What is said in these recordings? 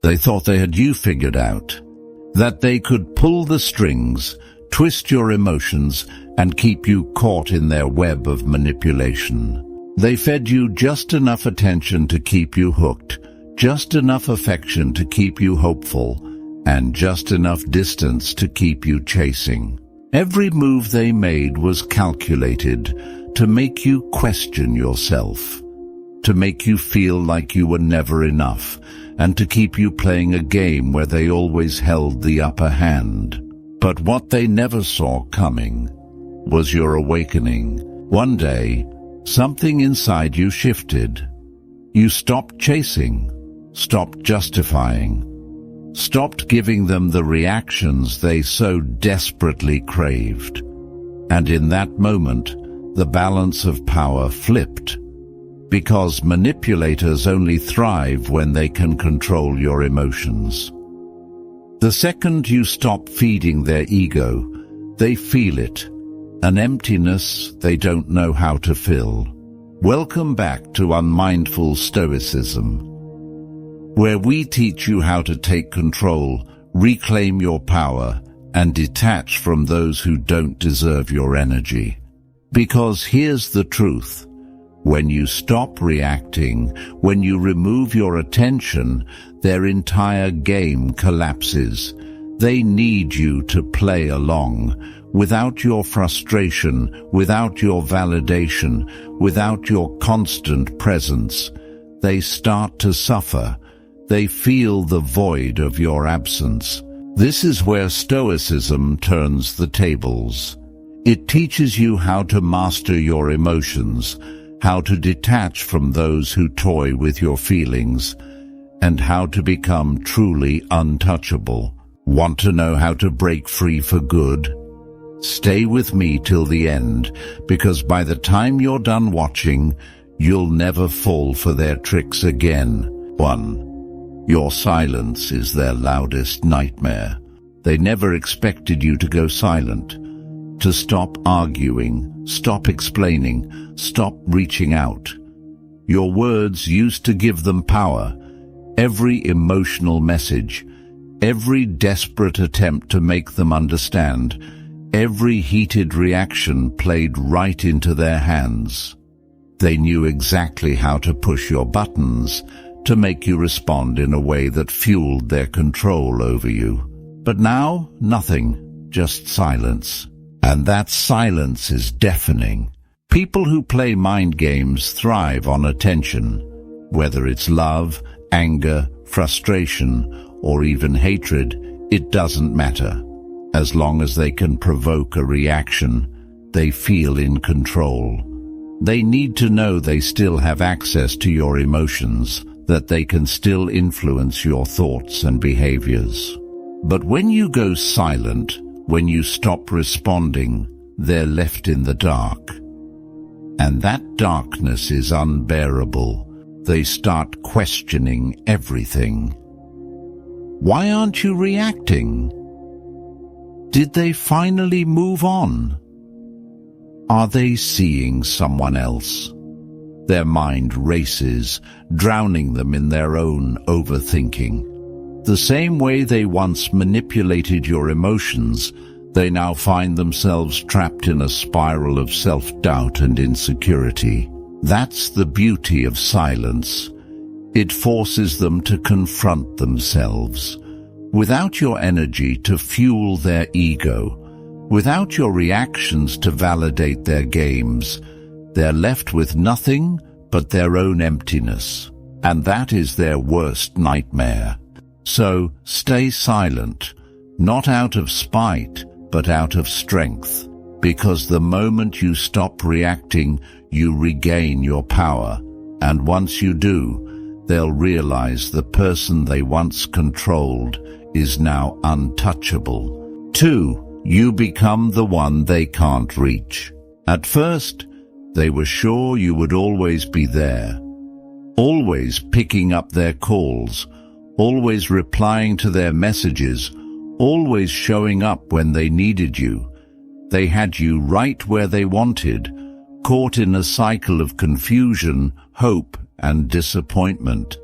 They thought they had you figured out, that they could pull the strings, twist your emotions, and keep you caught in their web of manipulation. They fed you just enough attention to keep you hooked, just enough affection to keep you hopeful, and just enough distance to keep you chasing. Every move they made was calculated to make you question yourself, to make you feel like you were never enough, and to keep you playing a game where they always held the upper hand. But what they never saw coming was your awakening. One day, something inside you shifted. You stopped chasing, stopped justifying, stopped giving them the reactions they so desperately craved. And in that moment, the balance of power flipped. Because manipulators only thrive when they can control your emotions. The second you stop feeding their ego, they feel it, an emptiness they don't know how to fill. Welcome back to Unmindful Stoicism, where we teach you how to take control, reclaim your power, and detach from those who don't deserve your energy. Because here's the truth. When you stop reacting, when you remove your attention, their entire game collapses. They need you to play along. Without your frustration, without your validation, without your constant presence, they start to suffer. They feel the void of your absence. This is where Stoicism turns the tables. It teaches you how to master your emotions, how to detach from those who toy with your feelings, and how to become truly untouchable. Want to know how to break free for good? Stay with me till the end, because by the time you're done watching, you'll never fall for their tricks again. 1. Your silence is their loudest nightmare. They never expected you to go silent, to stop arguing, stop explaining, stop reaching out. Your words used to give them power. Every emotional message, every desperate attempt to make them understand, every heated reaction played right into their hands. They knew exactly how to push your buttons, to make you respond in a way that fueled their control over you. But now, nothing, just silence. And that silence is deafening. People who play mind games thrive on attention. Whether it's love, anger, frustration, or even hatred, it doesn't matter. As long as they can provoke a reaction, they feel in control. They need to know they still have access to your emotions, that they can still influence your thoughts and behaviors. But when you go silent, when you stop responding, they're left in the dark. And that darkness is unbearable. They start questioning everything. Why aren't you reacting? Did they finally move on? Are they seeing someone else? Their mind races, drowning them in their own overthinking. The same way they once manipulated your emotions, they now find themselves trapped in a spiral of self-doubt and insecurity. That's the beauty of silence. It forces them to confront themselves. Without your energy to fuel their ego, without your reactions to validate their games, they're left with nothing but their own emptiness. And that is their worst nightmare. So, stay silent, not out of spite, but out of strength. Because the moment you stop reacting, you regain your power. And once you do, they'll realize the person they once controlled is now untouchable. 2. You become the one they can't reach. At first, they were sure you would always be there, always picking up their calls, always replying to their messages, always showing up when they needed you. They had you right where they wanted, caught in a cycle of confusion, hope, and disappointment.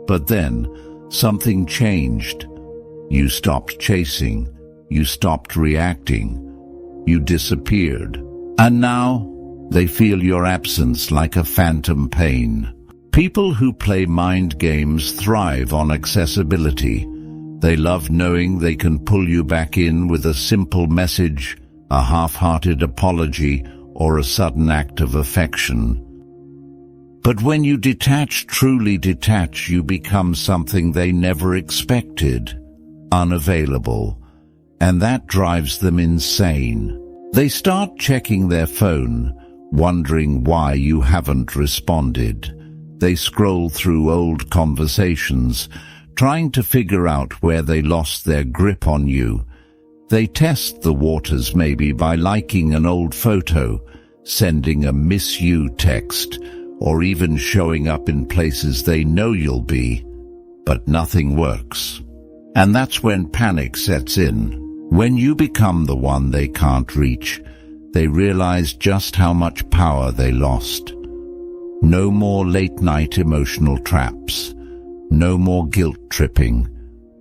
But then, something changed. You stopped chasing. You stopped reacting. You disappeared. And now, they feel your absence like a phantom pain. People who play mind games thrive on accessibility. They love knowing they can pull you back in with a simple message, a half-hearted apology, or a sudden act of affection. But when you detach, truly detach, you become something they never expected, unavailable, and that drives them insane. They start checking their phone, wondering why you haven't responded. They scroll through old conversations, trying to figure out where they lost their grip on you. They test the waters maybe by liking an old photo, sending a miss you text, or even showing up in places they know you'll be, but nothing works. And that's when panic sets in. When you become the one they can't reach, they realize just how much power they lost. No more late-night emotional traps. No more guilt-tripping.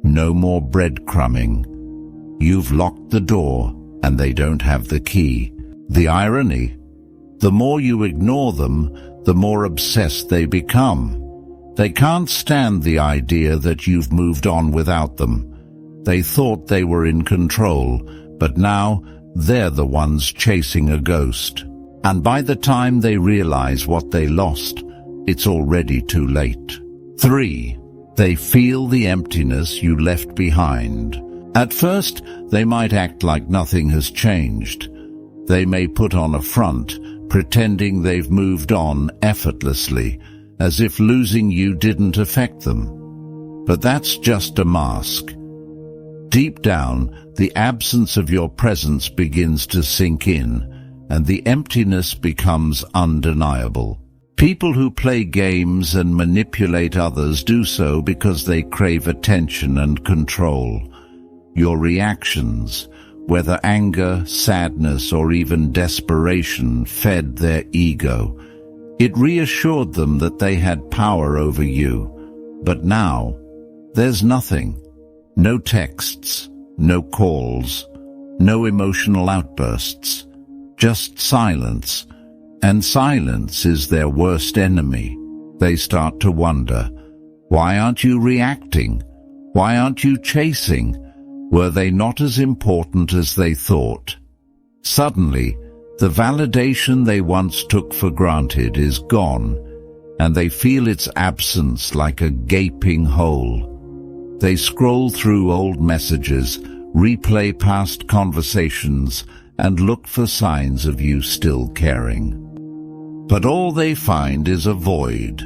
No more breadcrumbing. You've locked the door, and they don't have the key. The irony: the more you ignore them, the more obsessed they become. They can't stand the idea that you've moved on without them. They thought they were in control, but now they're the ones chasing a ghost. And by the time they realize what they lost, it's already too late. 3. They feel the emptiness you left behind. At first, they might act like nothing has changed. They may put on a front, pretending they've moved on effortlessly, as if losing you didn't affect them. But that's just a mask. Deep down, the absence of your presence begins to sink in, and the emptiness becomes undeniable. People who play games and manipulate others do so because they crave attention and control. Your reactions, whether anger, sadness, or even desperation, fed their ego. It reassured them that they had power over you. But now, there's nothing. No texts, no calls, no emotional outbursts, just silence. And silence is their worst enemy. They start to wonder, why aren't you reacting? Why aren't you chasing? Were they not as important as they thought? Suddenly, the validation they once took for granted is gone, and they feel its absence like a gaping hole. They scroll through old messages, replay past conversations, and look for signs of you still caring. But all they find is a void,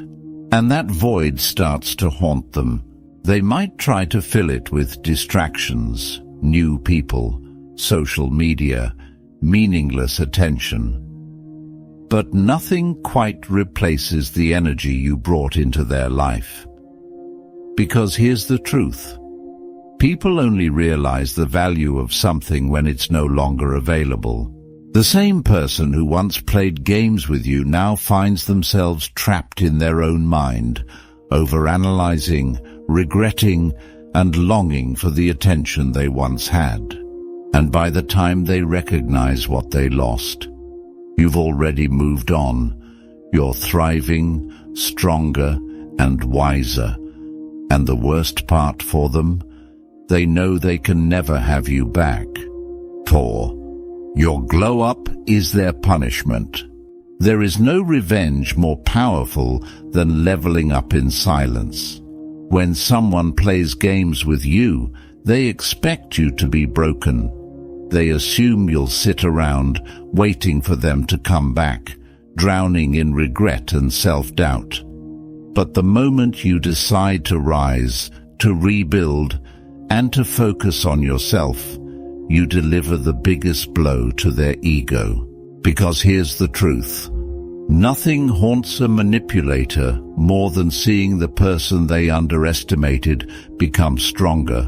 and that void starts to haunt them. They might try to fill it with distractions, new people, social media, meaningless attention. But nothing quite replaces the energy you brought into their life. Because here's the truth. People only realize the value of something when it's no longer available. The same person who once played games with you now finds themselves trapped in their own mind, overanalyzing, regretting, and longing for the attention they once had. And by the time they recognize what they lost, you've already moved on. You're thriving, stronger, and wiser. And the worst part for them, they know they can never have you back. 4. Your glow-up is their punishment. There is no revenge more powerful than leveling up in silence. When someone plays games with you, they expect you to be broken. They assume you'll sit around, waiting for them to come back, drowning in regret and self-doubt. But the moment you decide to rise, to rebuild, and to focus on yourself, you deliver the biggest blow to their ego. Because here's the truth. Nothing haunts a manipulator more than seeing the person they underestimated become stronger,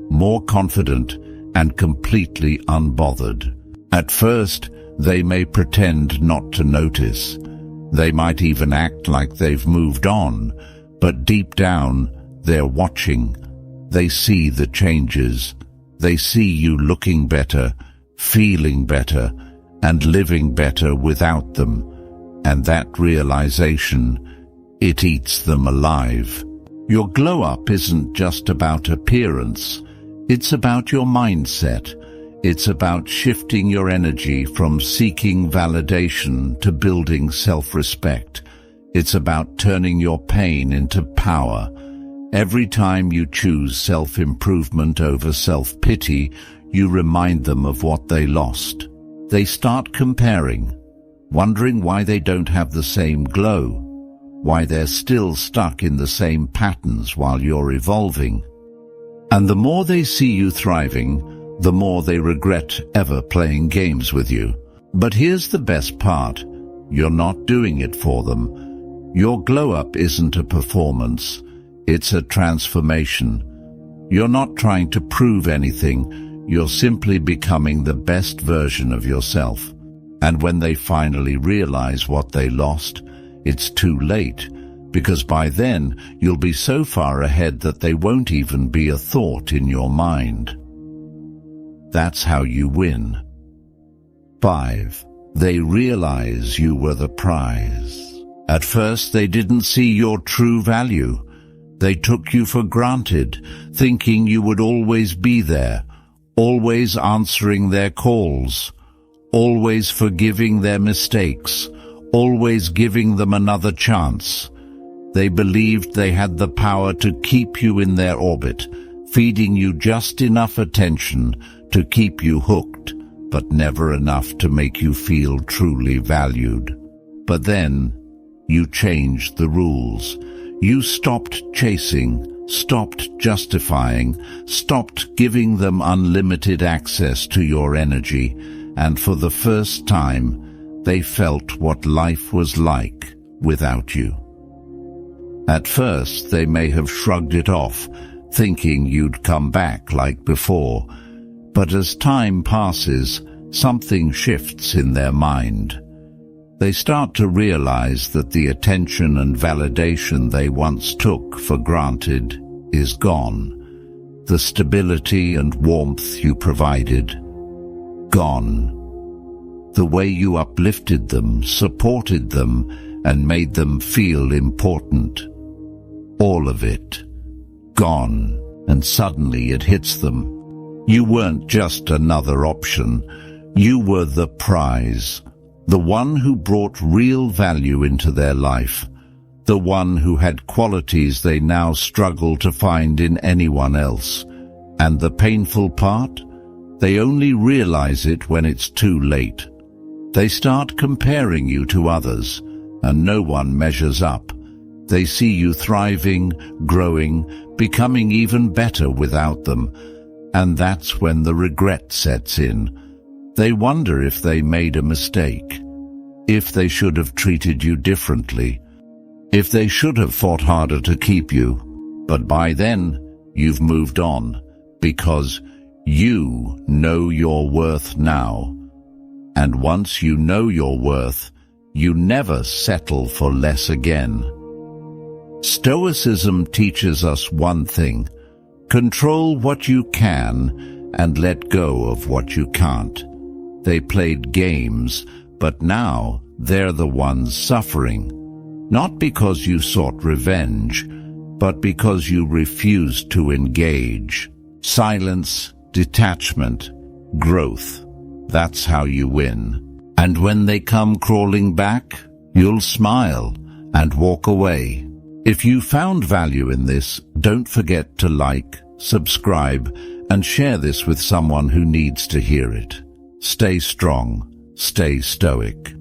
more confident, and completely unbothered. At first, they may pretend not to notice. They might even act like they've moved on, but deep down, They're watching. They see the changes. They see you looking better, feeling better, and living better without them. And that realization, it eats them alive. Your glow-up isn't just about appearance. It's about your mindset. It's about shifting your energy from seeking validation to building self-respect. It's about turning your pain into power. Every time you choose self-improvement over self-pity, you remind them of what they lost. They start comparing, wondering why they don't have the same glow, why they're still stuck in the same patterns while you're evolving. And the more they see you thriving, the more they regret ever playing games with you. But here's the best part. You're not doing it for them. Your glow-up isn't a performance. It's a transformation. You're not trying to prove anything. You're simply becoming the best version of yourself. And when they finally realize what they lost, it's too late, because by then you'll be so far ahead that they won't even be a thought in your mind. That's how you win. 5. They realize you were the prize. At first they didn't see your true value. They took you for granted, thinking you would always be there, always answering their calls, always forgiving their mistakes, always giving them another chance. They believed they had the power to keep you in their orbit, feeding you just enough attention to keep you hooked, but never enough to make you feel truly valued. But then, you changed the rules. You stopped chasing, stopped justifying, stopped giving them unlimited access to your energy, and for the first time, they felt what life was like without you. At first, they may have shrugged it off, thinking you'd come back like before, but as time passes, something shifts in their mind. They start to realize that the attention and validation they once took for granted is gone. The stability and warmth you provided, gone. The way you uplifted them, supported them, and made them feel important. All of it, gone, and suddenly it hits them. You weren't just another option. You were the prize. The one who brought real value into their life, the one who had qualities they now struggle to find in anyone else. And the painful part? They only realize it when it's too late. They start comparing you to others, and no one measures up. They see you thriving, growing, becoming even better without them, and that's when the regret sets in. They wonder if they made a mistake, if they should have treated you differently, if they should have fought harder to keep you. But by then, you've moved on, because you know your worth now. And once you know your worth, you never settle for less again. Stoicism teaches us one thing: control what you can and let go of what you can't. They played games, but now they're the ones suffering. Not because you sought revenge, but because you refused to engage. Silence, detachment, growth. That's how you win. And when they come crawling back, you'll smile and walk away. If you found value in this, don't forget to like, subscribe, and share this with someone who needs to hear it. Stay strong, stay stoic.